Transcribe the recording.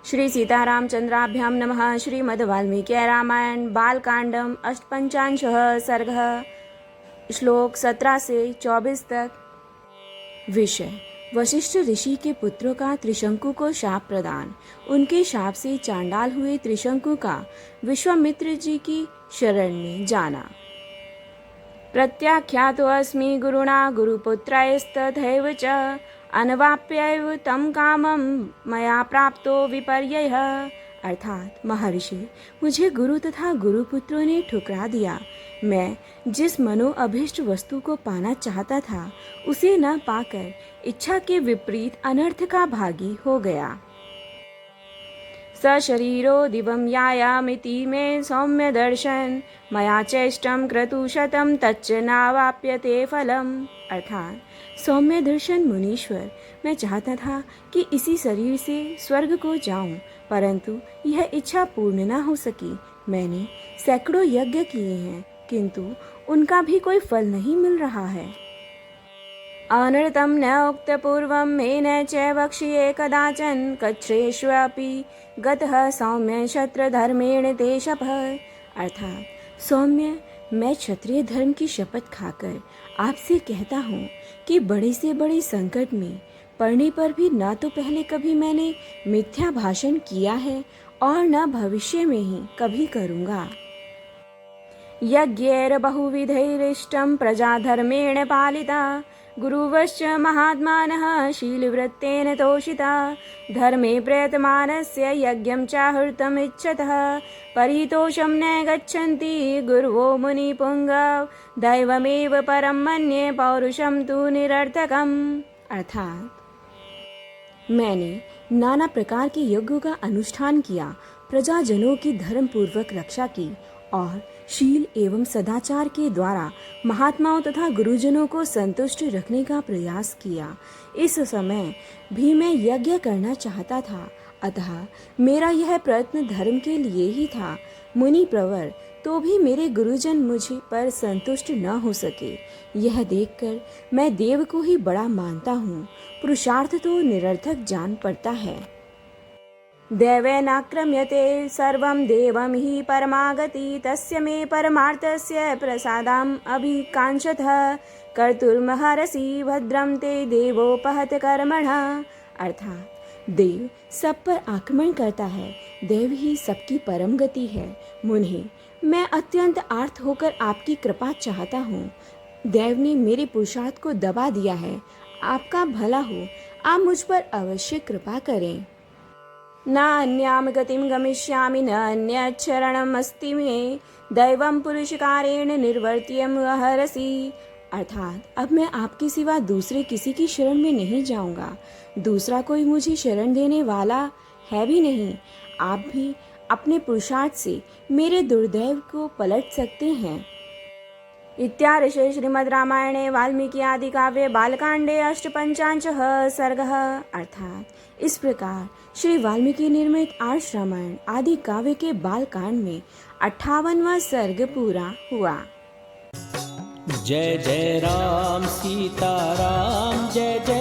श्री सीतारामचंद्राभ्यां नमः। श्रीमद् वाल्मीकि रामायण बालकांडम अष्टपंचाशः सर्गः श्लोक 17 से 24 तक। विषय: वशिष्ठ ऋषि के पुत्रों का त्रिशंकु को शाप प्रदान। उनके शाप से चांडाल हुए त्रिशंकु का विश्वामित्र जी की शरण में जाना। प्रत्याख्यातोऽस्मि गुरुणा गुरुपुत्रैस्तथैव च अनवाप्यैव तं कामं मया प्राप्तो विपर्ययः। अर्थात महर्षि, मुझे गुरु तथा गुरुपुत्रों ने ठुकरा दिया। मैं जिस मनोअभीष्ट वस्तु को पाना चाहता था उसे न पाकर इच्छा के विपरीत अनर्थ का भागी हो गया। सशरीरो दिवं यायामिति मे सौम्य दर्शन मया चेष्टं क्रतुशतं तच्च नावाप्यते फलम। अर्थात सौम्य दर्शन मुनीश्वर, मैं चाहता था कि इसी शरीर से स्वर्ग को जाऊं, परंतु यह इच्छा पूर्ण न हो सकी। मैंने सैकड़ों यज्ञ किए हैं, किंतु उनका भी कोई फल नहीं मिल रहा है। अनृतं न उक्तपूर्वं मेन च वक्ष्ये कदाचन कच्छ्रेष्वपि गतः सौम्य क्षत्रधर्मेण ते शपथ। अर्थात सौम्य, मैं क्षत्रिय धर्म की शपथ खाकर आपसे कहता हूँ कि बड़े से बड़े संकट में पड़ने पर भी न तो पहले कभी मैंने मिथ्या भाषण किया है और न भविष्य में ही कभी करूँगा। यज्ञैर बहुविधैरिष्टं प्रजा धर्मेण पालिता गुरुवश्च महात्मानः शीलवृत्तेन तोषिता धर्मे प्रयतमानस्य यज्ञं चाहुर्तमिच्छतः परितोषं न गच्छन्ति गुरवो मुनिपुंगव दैवमेव परं मन्ये पौरुषं तु निरर्थकम्। अर्थात मैंने नाना प्रकार के यज्ञों का अनुष्ठान किया, प्रजाजनों की धर्म पूर्वक रक्षा की और शील एवं सदाचार के द्वारा महात्माओं तथा गुरुजनों को संतुष्ट रखने का प्रयास किया। इस समय भी मैं यज्ञ करना चाहता था, अतः मेरा यह प्रयत्न धर्म के लिए ही था। मुनि प्रवर, तो भी मेरे गुरुजन मुझे पर संतुष्ट न हो सके। यह देखकर मैं देव को ही बड़ा मानता हूँ। पुरुषार्थ तो निरर्थक जान पड़ता है। दैवेनाक्रम्यते सर्वं देवं हि परमागति तस्य मे परमार्थस्य प्रसादाम् अभिकांक्षतः कर्तुर्महर्षि भद्रं ते देवोपहत कर्मणः। अर्थात देव सब पर आक्रमण करता है, देव ही सबकी परम गति है। मुनि, मैं अत्यंत आर्त होकर आपकी कृपा चाहता हूँ। देव ने मेरे पुरुषार्थ को दबा दिया है। आपका भला हो, आप मुझ पर अवश्य कृपा करें। न अन्याम गतिम गमिष्यामि न अन्यत् शरणमस्ति मे दैवं पुरुषकारेण निर्वर्त्यं हरसि। अर्थात अब मैं आपके सिवा दूसरे किसी की शरण में नहीं जाऊंगा। दूसरा कोई मुझे शरण देने वाला है भी नहीं। आप भी अपने पुरुषार्थ से मेरे दुर्दैव को पलट सकते हैं। इत्यार्षे श्रीमद् रामायणे वाल्मीकि आदि काव्ये बालकांडे अष्टपंचाशः सर्गः। अर्थात इस प्रकार श्री वाल्मीकि निर्मित आर्ष रामायण आदि काव्य के बालकांड में 58वां सर्ग पूरा हुआ। जय जय राम सीता राम, जय जय